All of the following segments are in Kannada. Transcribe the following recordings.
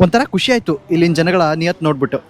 ಒಂಥರ ಖುಷಿ ಆಯ್ತು ಇಲ್ಲಿನ ಜನಗಳ ನಿಯತ್ ನೋಡ್ಬಿಟ್ಟು.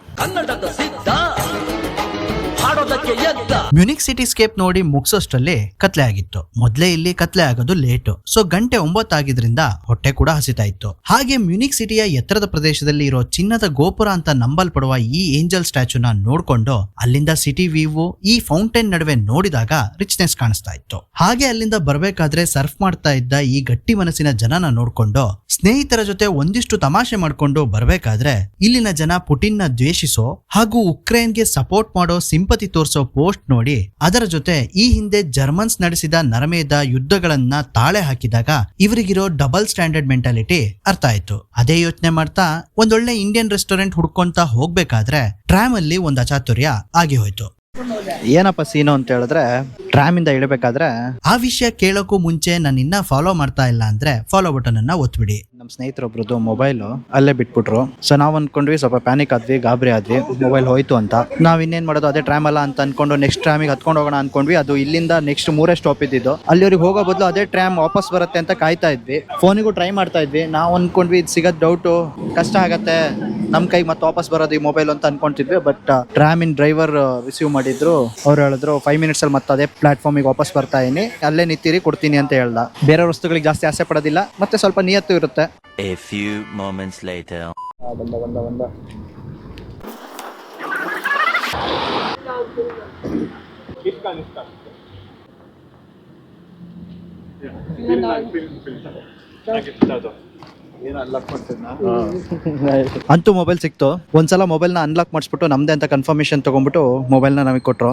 ಮ್ಯೂನಿಕ್ ಸಿಟಿ ಸ್ಕೇಪ್ ನೋಡಿ ಮುಗಿಸೋಷ್ಟರಲ್ಲಿ ಕತ್ಲೆ ಆಗಿತ್ತು. ಮೊದ್ಲೇ ಇಲ್ಲಿ ಕತ್ಲೆ ಆಗೋದು ಲೇಟು, ಸೊ ಗಂಟೆ 9 ಆಗಿದ್ರಿಂದ ಹೊಟ್ಟೆ ಕೂಡ ಹಸಿತಾ ಇತ್ತು. ಹಾಗೆ ಮ್ಯೂನಿಕ್ ಸಿಟಿಯ ಎತ್ತರದ ಪ್ರದೇಶದಲ್ಲಿ ಇರೋ ಚಿನ್ನದ ಗೋಪುರ ಅಂತ ನಂಬಲ್ಪಡುವ ಈ ಏಂಜಲ್ ಸ್ಟ್ಯಾಚುನ ನೋಡ್ಕೊಂಡು ಅಲ್ಲಿಂದ ಸಿಟಿ ವ್ಯೂ ಈ ಫೌಂಟೇನ್ ನಡುವೆ ನೋಡಿದಾಗ ರಿಚ್ನೆಸ್ ಕಾಣಿಸ್ತಾ ಇತ್ತು. ಹಾಗೆ ಅಲ್ಲಿಂದ ಬರ್ಬೇಕಾದ್ರೆ ಸರ್ಫ್ ಮಾಡ್ತಾ ಇದ್ದ ಈ ಗಟ್ಟಿ ಮನಸ್ಸಿನ ಜನನ ನೋಡ್ಕೊಂಡು ಸ್ನೇಹಿತರ ಜೊತೆ ಒಂದಿಷ್ಟು ತಮಾಷೆ ಮಾಡ್ಕೊಂಡು ಬರ್ಬೇಕಾದ್ರೆ ಇಲ್ಲಿನ ಜನ ಪುಟಿನ್ ನ ದ್ವೇಷಿಸೋ ಹಾಗೂ ಉಕ್ರೇನ್ಗೆ ಸಪೋರ್ಟ್ ಮಾಡೋ ಸಿಂಪತಿ ತೋರಿಸೋ ಪೋಸ್ಟ್ ನೋಡಿ ಅದರ ಜೊತೆ ಈ ಹಿಂದೆ ಜರ್ಮನ್ಸ್ ನಡೆಸಿದ ನರಮೇಧ ಯುದ್ಧಗಳನ್ನ ತಾಳೆ ಹಾಕಿದಾಗ ಇವರಿಗಿರೋ ಡಬಲ್ ಸ್ಟ್ಯಾಂಡರ್ಡ್ ಮೆಂಟಾಲಿಟಿ ಅರ್ಥ ಆಯ್ತು. ಅದೇ ಯೋಚನೆ ಮಾಡ್ತಾ ಒಂದೊಳ್ಳೆ ಇಂಡಿಯನ್ ರೆಸ್ಟೋರೆಂಟ್ ಹುಡ್ಕೊಂತ ಹೋಗ್ಬೇಕಾದ್ರೆ ಟ್ರಾಮ್ ಅಲ್ಲಿ ಒಂದು ಅಚಾತುರ್ಯ ಆಗಿ ಹೋಯ್ತು. ಏನಪ್ಪ ಸೀನು ಅಂತ ಹೇಳಿದ್ರೆ, ಟ್ರಾಮ್ ಇಂದ ಇಳಬೇಕಾದ್ರೆ ಆ ವಿಷಯ ಕೇಳೋಕ್ಕೂ ಮುಂಚೆ ನಾನು ಇನ್ನ ಫಾಲೋ ಮಾಡ್ತಾ ಇಲ್ಲ ಅಂದ್ರೆ ಫಾಲೋ ಬಟನ್ ಅನ್ನ ಒತ್ಬಿಡಿ. ನಮ್ಮ ಸ್ನೇಹಿತರೊಬ್ರದ್ದು ಮೊಬೈಲ್ ಅಲ್ಲೇ ಬಿಟ್ಬಿಟ್ರು. ಸೊ ನಾವ್ ಅನ್ಕೊಂಡ್ವಿ, ಸ್ವಲ್ಪ ಪ್ಯಾನಿಕ್ ಆದ್ವಿ, ಗಾಬರಿ ಆದ್ವಿ, ಮೊಬೈಲ್ ಹೋಯ್ತು ಅಂತ. ನಾವ್ ಇನ್ನೇನ್ ಮಾಡೋದು, ಅದೇ ಟ್ರಾಮ್ ಅಲ್ಲ ಅಂತ ಅನ್ಕೊಂಡು ನೆಕ್ಸ್ಟ್ ಟ್ರಾಮಿಗೆ ಹತ್ಕೊಂಡು ಹೋಗೋಣ ಅನ್ಕೊಂಡ್ವಿ. ಅದು ಇಲ್ಲಿಂದ ನೆಕ್ಸ್ಟ್ 3 ಸ್ಟಾಪ್ ಇದ್ದಿದ್ದು. ಅಲ್ಲಿವರೆಗೆ ಹೋಗೋ ಬದಲು ಅದೇ ಟ್ರಾಮ್ ವಾಪಸ್ ಬರುತ್ತೆ ಅಂತ ಕಾಯ್ತಾ ಇದ್ವಿ. ಫೋನಿಗೂ ಟ್ರೈ ಮಾಡ್ತಾ ಇದ್ವಿ. ನಾವು ಅನ್ಕೊಂಡ್ವಿ ಇದು ಸಿಗೋದ್ ಡೌಟು, ಕಷ್ಟ ಆಗತ್ತೆ, ನಮ್ ಕೈಗೆ ಮತ್ತೆ ವಾಪಸ್ ಬರೋದು ಈ ಮೊಬೈಲ್ ಅಂತ ಅನ್ಕೊಂತಿದ್ವಿ. But tram in driver receive ಮಾಡಿದ್ರು. ಅವ್ರು ಹೇಳಿದ್ರು 5 ಮಿನಿಟ್ಸ್ ಅಲ್ಲಿ ಮತ್ತೆ ಅದೇ ಪ್ಲಾಟ್ಫಾರ್ಮಿಗೆ ವಾಪಸ್ ಬರ್ತಾ ಇದೀನಿ, ಅಲ್ಲೇ ನಿಂತಿರಿ, ಕೊಡ್ತೀನಿ ಅಂತ ಹೇಳ್ದ. ಬೇರೆ ವಸ್ತುಗಳಿಗೆ ಜಾಸ್ತಿ ಆಸೆ ಪಡೋದಿಲ್ಲ, ಮತ್ತೆ ಸ್ವಲ್ಪ ನಿಯತ್ತು ಇರುತ್ತೆ. A few moments later. ಬಂದ ಅಂತೂ ಮೊಬೈಲ್ ಸಿಕ್ತು. ಒಂದ್ಸಲ ಮೊಬೈಲ್ ನ ಅನ್ಲಾಕ್ ಮಾಡಿಸ್ಬಿಟ್ಟು ನಮ್ದೇ ಅಂತ ಕನ್ಫರ್ಮೇಶನ್ ತಗೊಂಡ್ಬಿಟ್ಟು ಮೊಬೈಲ್ ನ ನಮಗೆ ಕೊಟ್ರು.